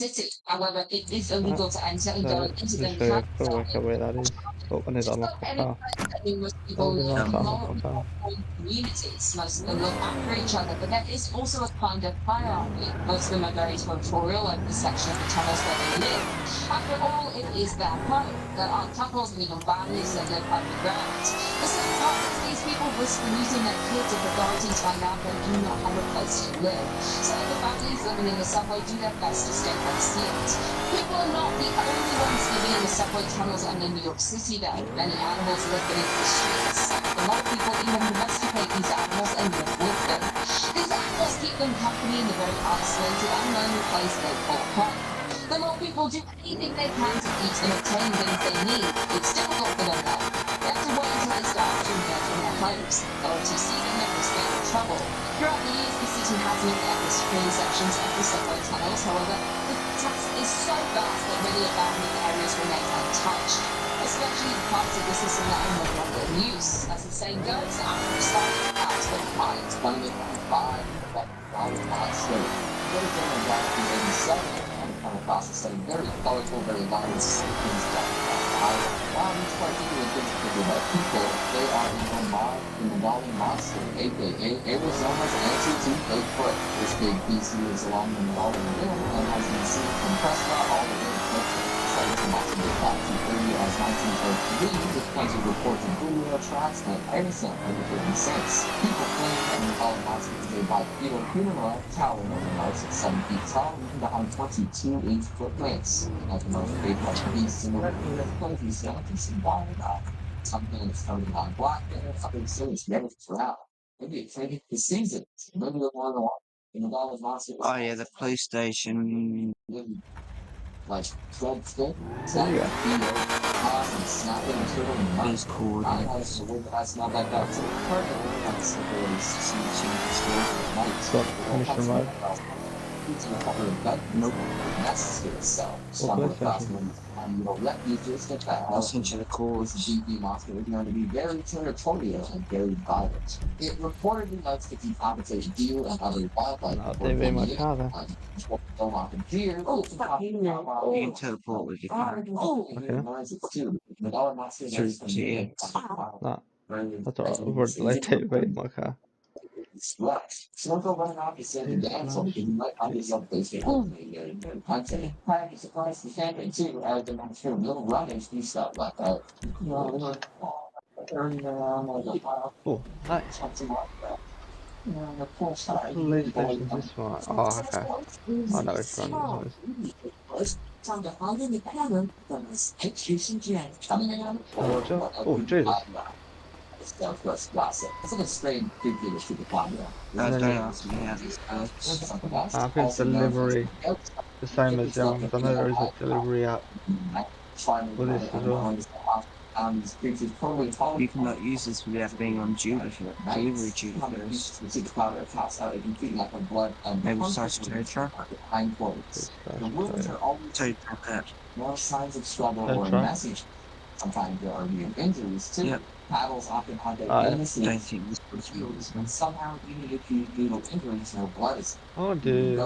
city. However, it is illegal to enter and go So into them. You literally have I've to got to stop work it. out where that is. Oh, I need to unlock Stop the any car. place that most That people would be live. nice to unlock Not my car. communities. Most of them look after each other, but there is also a kind of hierarchy. Most of them are very territorial over the section of the tunnels where they live. After all, it is their home. There are couples and even families that live underground. The sad part is these people risk losing their kids if authorities find out they do not have a place to live. So the families living in the subway do their best to stay concealed. People are not the only ones living in the subway tunnels and in New York City, though. Many animals live beneath the streets. A lot of people even domesticate these animals and live with them. These animals keep them company in the very isolated, unlonely place they call home. The more people do anything they can to eat and obtain things they need, it's difficult for them though. They have to wait until they start to reenter their homes. Authorities see them and risk getting in trouble. Throughout the years, the city has looked at the security sections of the subway tunnels. However, the task is so vast that many abandoned areas remain untouched, especially the parts of the system that are no longer in use. As the saying goes, after the storm comes the quiet. 2025, that Valley Monster. Very different than 1987, and come across the same very colorful, very violent things that while these particular things are about people, they are in Vermont in the Valley Monster, aka Arizona's answer to Bigfoot. This big beast lives along the Valley Rim and has been seen from Prescott all the way to Clifton. Sites in Washington back to 30 as 1903, with plenty of reports of video tracks and innocent overtaken since. People claim that the Valley Monster is a bipedal humanoid towering over most at 7 feet tall, leaving behind 22-inch footprints. Like the most big-like beasts in the world, there's plenty of skeletons symbolic about it. Some planets covered on black, and other cities never brown. Maybe it's maybe the season. Maybe the one in the Valley Monster. Oh yeah, the police station. Like Fred Flip, What do Snap, you got? and snapping and turtling and Those much. I was coordinates. the word that I smelled like that too. Perfect. That's the abilities to see Got mission mode. to recover a gun Nope. necessary cell. Or Stumble police across station. one and will let users get that I'll help. send you the This codes. GP monster is known to be very territorial and very violent. It reportedly likes to decapitate deer and other wildlife No, before DV my bringing it car then. don't often deer. You can teleport with your car. Okay. Through GX. No, that's alright. I've already delayed DV in my car. Snowball running off the second Here's dance, so flash. you might find yourself facing I'm saying, probably surprised the camping too. The monster little running and stuff like that. You know, they were turning around like a pile Oh, nice. something like that. You know, the full side, you Police really go station's this one. Oh, okay. I know which one this is. Time to hug in the pattern from this execution jet coming in Soldier. Oh, Jesus. Southwest Plaza. It's like a strange figure to the plaza. And then Don't you, ask me how these guys. I think it's delivery. The same as the other ones. I know there is a delivery app for this as well. You cannot use this without being on duty for delivery duty first. Maybe start to territory. Police The station wounds today. are always So you pop out. more signs of struggle Tow or truck. message. Sometimes there are even injuries too. Yep. Paddles often have their Oh, yeah. illnesses Don't think this was yours. and somehow even if you do no injuries, no blood is Oh, dude.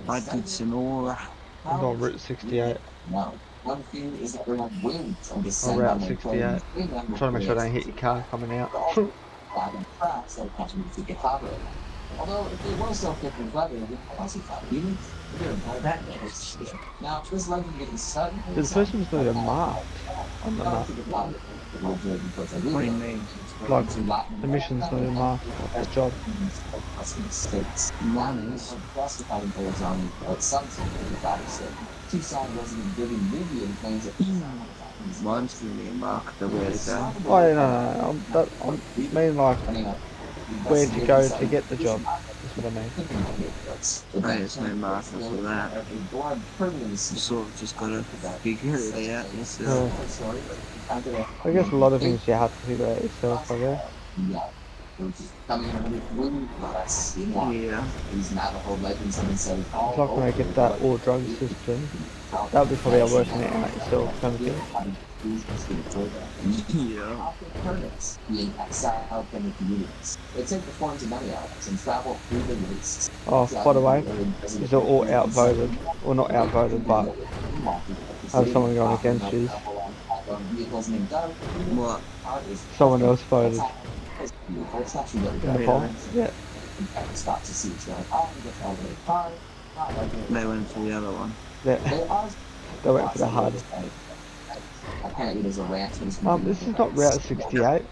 I did Sonora. I'm on Route 68. no. One thing is that there are winds and Oh, descend Route on their 68. planes. I'm trying to make sure I don't hit your car coming out. Flagging cracks that contribute to the cover. Although if it was so thick and weather, it would also cut even that damage. Now, this legend getting sudden. Dude, the first one's not even marked on the map. What do you mean? Like, the mission's not even marked. The job. Tucson resident Vivian Vivian claims that Mine's giving me a mark the way to go. Oh, yeah, no. I mean, like, where to go to get the job. That's what I mean. There's no marker for that. You sort of just gotta figure it out yourself. I guess a lot of things you have to figure out yourself, I guess. Yeah. It's like when I get that all drug system, that'll be probably working it out yourself kind of thing. Yeah. Oh, by the way, these are all outvoted. Well, not outvoted, but have someone going against you. What? Someone else voted in the poll. Really? Yeah, They went for the other one. yeah. They went for the HUD. This is not Route 68. You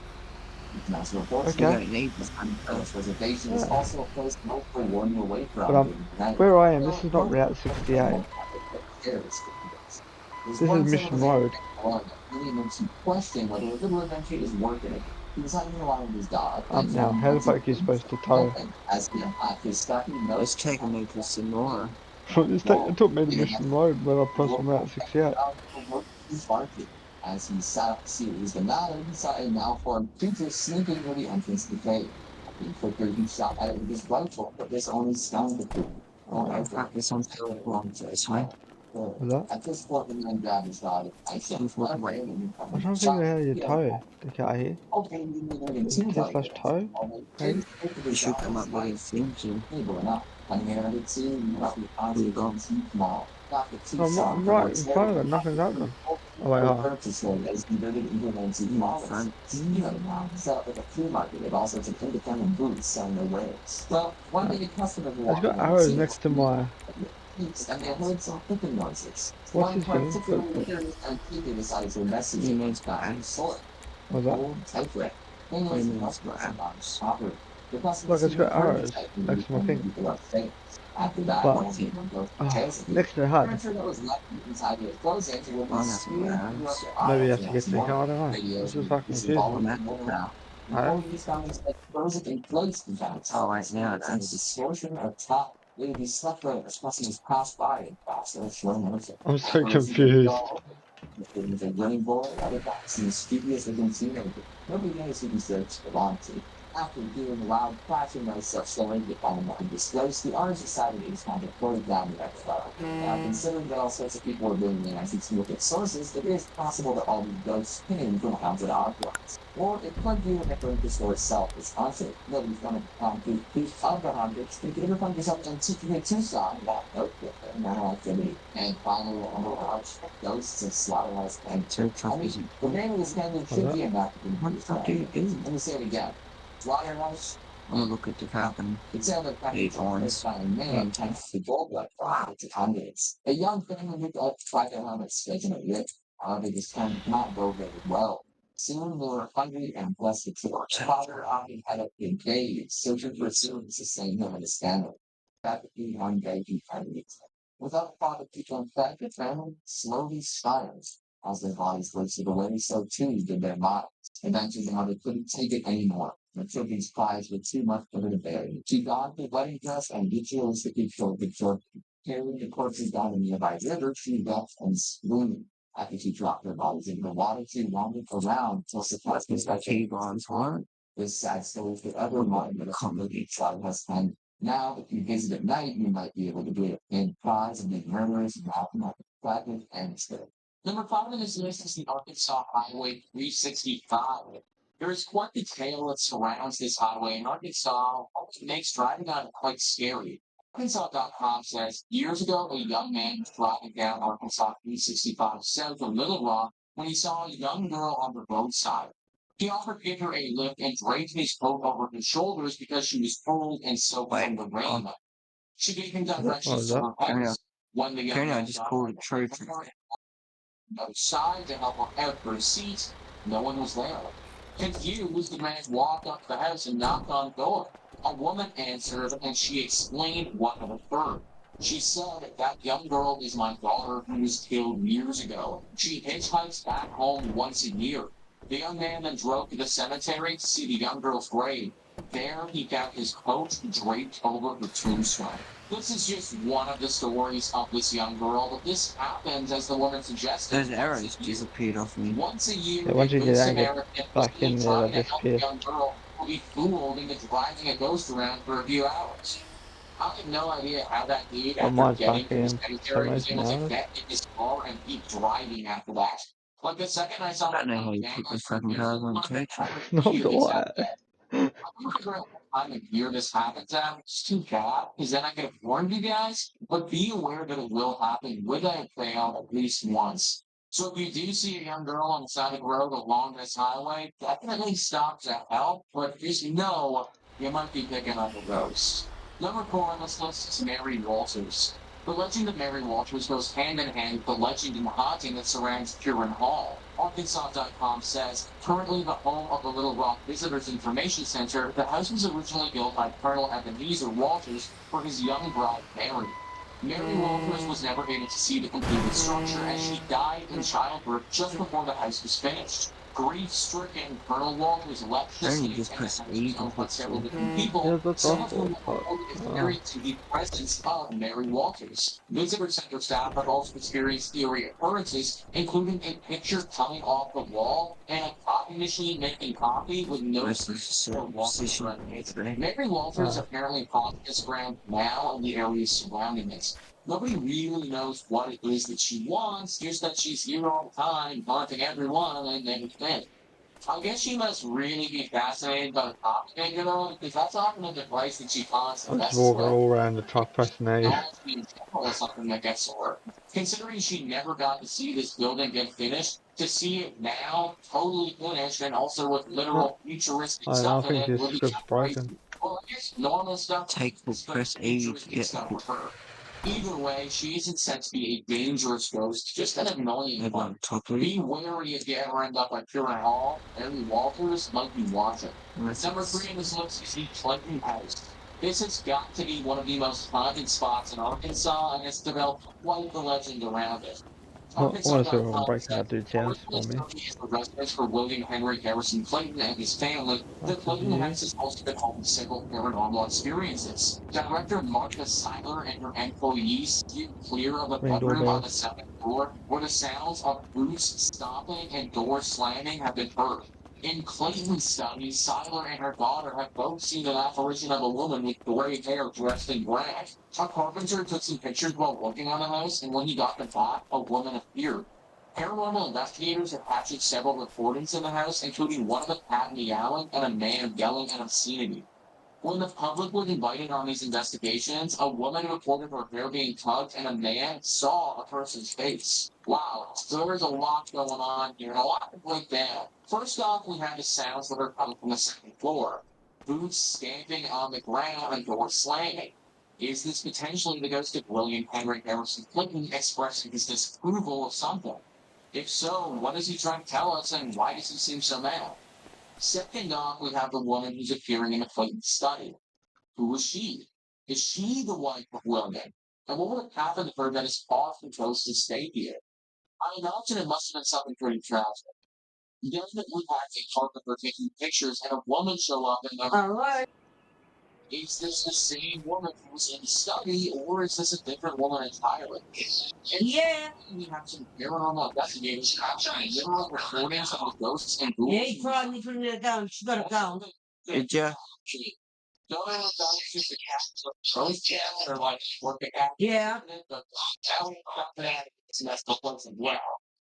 Okay. don't need this kind of stuff. Yeah. But where I am, this is not Route 68. This is Mission Road. Now, how the fuck are you supposed to tow? It's taking me to Sonora. It took me to Mission Road when I crossed from Route 68. Practice on still this way. Was that? Wait. I'm trying to figure out how you tow to get here. T slash tow? Maybe? You should come up with a theme to. Where you going? No, I'm right in front of it, nothing's open. Oh wait, hold on. Front. It's got arrows next to my... What's his thing? You know it's got ants. What's that? You know it's got ants. Look, it's got arrows next to my thing. But, next to the HUD. Maybe you have to get to the car, I don't know. This is fucking confusing. Now. Huh? Oh, right now it is. I'm so confused. After hearing a loud crashing noise of slowing the phone and disclosed, the owners decided it was time to close down the episode. Now, considering that all sorts of people are doing the answers to look at sources, it is possible that all these ghosts came from haunted objects. Or it could be that the store itself is haunted. Nobody's going to concrete proof of the hundreds. If you ever find yourself antiquing a Tucson, that notebook and normal activity. And finally, the underwatch ghosts of slaughterhouse and the name of this family should be enough to be What the fuck do you do? Let me say it again. Slaughterhouse. I'm gonna look at the cabin. It sounded like Eight horns. by a man tends to go like wow to hundreds. A young family with a tribal helmet sketching a lip. However, this time did not go very well. Soon they were hungry and blessed to father often had up in days, searching for food to sustain him and his family. Practically one day he finally without father people fed, the family slowly spirals. As their bodies wasted away, so too did their minds. Eventually, the mother couldn't take it anymore. The children's cries were too much for her to bear. She donned the wedding dress and ritualistically killed the children. Carrying the corpses down the nearby river, she wept and swooned. After she dropped their bodies into the water, she wandered around till surprised by T-Bon's what? this sad story for other modern accompanied child has end. Now, if you visit at night, you might be able to hear in cries and make murmurs and loud fragment and spirit. Number 5 on this list is the Arkansas Highway 365. There is quite the tale that surrounds this highway in Arkansas, which makes driving on it quite scary. Arkansas.com says years ago, a young man was driving down Arkansas 365 south of Little Rock when he saw a young girl on the roadside. He offered to give her a lift and draped his coat over her shoulders because she was cold and soaked from the rain. She gave him What directions was to that? her house. When the young Apparently I man just got called it church. outside to help her out for a seat, no one was there. Confused, the man walked up to the house and knocked on the door. A woman answered and she explained what had occurred. She said that young girl is my daughter who was killed years ago. She hitchhikes back home once a year. The young man then drove to the cemetery to see the young girl's grave. There he found his coat draped over her tombstone. This is just one of the stories of this young girl, but this happens as the woman suggested. Those arrows disappeared off me. Once a year, Yeah, once a you good get angry Samaritan back in there, trying they to help the disappear. young girl be fooled into driving a ghost around for a few hours. I have no idea how that dude, But after mine's getting back to the again for some cemetery, was reason able to now. get in his car and keep driving after that. Like the second I saw I don't know my how you put the fucking cars on coach. Not what? I'm figuring out what time of year this happens at. It's too bad, because then I could have warned you guys, but be aware that it will happen without fail at least once. So if you do see a young girl on the side of the road along this highway, definitely stop to help, but just know you might be picking up a ghost. Number 4 on this list is Mary Walters. The legend of Mary Walters goes hand in hand with the legend and haunting that surrounds Huron Hall. Arkansas.com says, currently the home of the Little Rock Visitors Information Center, the house was originally built by Colonel Ebenezer Walters for his young bride, Mary. Mary Walters was never able to see the completed structure as she died in childbirth just before the house was finished. Grief-stricken, Colonel Walters left the Apparently scene just and the press house E was to owned by hit several so. different people, Yeah, that's some what I of whom thought. But reported oh, experiencing the presence of Mary Walters. Visitor center staff have also experienced eerie occurrences, including a picture coming off the wall and a copy machine making copy with no This is or Walters position records. today. Mary Walters oh, apparently bought this ground now and the areas surrounding it. Nobody really knows what it is that she wants, just that she's here all the time, haunting everyone and everything. I guess she must really be fascinated by the topic, you know, because that's often a device that she finds I'm and just messes walking with. all around the truck pressing E. Technology in general is something that gets to her. Considering she never got to see this building get finished, to see it now totally finished and also with No, literal futuristic I stuff in think it this would be script's broken. crazy. Well, I guess normal stuff, Take or but press E to futuristic get stuff with her. Either way, she isn't said to be a dangerous ghost, just an annoying head one. on top of it. Be wary if you ever end up at Huron Hall. Mary Walters might be watching. Unless Number it's 3 in this list is the Clinton House. This has got to be one of the most haunted spots in Arkansas, and it's developed quite the legend around it. I want to see if I can Arkansas.com break said, that dude's house originally for me. serving as the residence for William Henry Harrison Clinton and his family, the That's a Clinton view. House has also been home to several paranormal experiences. Director Martha Seiler and her employees steered clear of a Ring bedroom on doorbell. the second floor where the sounds of boots stomping and doors slamming have been heard. In Clayton's study, Seiler and her daughter have both seen an apparition of a woman with gray hair dressed in black. A carpenter took some pictures while working on the house, and when he got the back, a woman appeared. Paranormal investigators have captured several recordings in the house, including one of a cat meowing and a man yelling at obscenity. When the public was invited on these investigations, a woman reported her hair being tugged and a man saw a person's face. Wow, so there's a lot going on here and a lot to break down. First off, we have the sounds that are coming from the second floor. Boots stamping on the ground and doors slamming. Is this potentially the ghost of William Henry Harrison Clinton expressing his disapproval of something? If so, what is he trying to tell us and why does he seem so mad? Second off, we have the woman who's appearing in the Clayton study. Who was she? Is she the wife of William? And what would have happened to her that is often chose to stay here? I imagine it must have been something pretty tragic. Then we have a photographer taking pictures and a woman show up and alright. Is this the same woman who was in the study, or is this a different woman entirely? And yeah, we have some paranormal investigators capturing literal recordings of the ghosts and ghouls. Yeah, he probably put it down. She got it down. Did ya? Don't know if that's just a ghost cat or like work a cat. Yeah. But that would that it's messed up as well.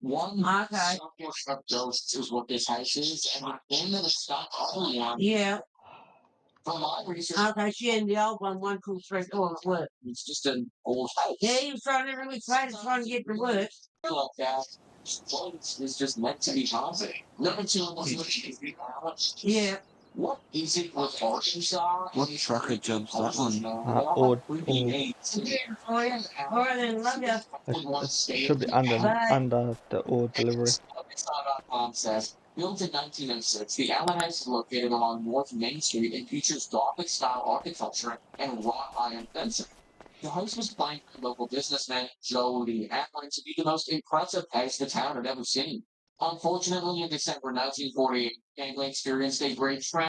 One subject of ghosts is what this house is, and the thing that is stuck everyone. Yeah. From my research, okay, she in the old one cool straight door work. It's just an old house. Yeah, he was trying to really trying to get to work. Like that. Place is just meant to be haunted. Number 2 was the balance. Yeah. What is it with Arkansas? What trucker jumps that one? Or Alright, then, love ya. it should be under the or delivery. Arkansas.com says, built in 1906, the Allen House is located along North Main Street and features Gothic-style architecture and wrought iron fencing. The house was planned by local businessman Joe Lee Allen to be the most impressive house the town had ever seen. Unfortunately, in December 1948, family experienced a great tragedy.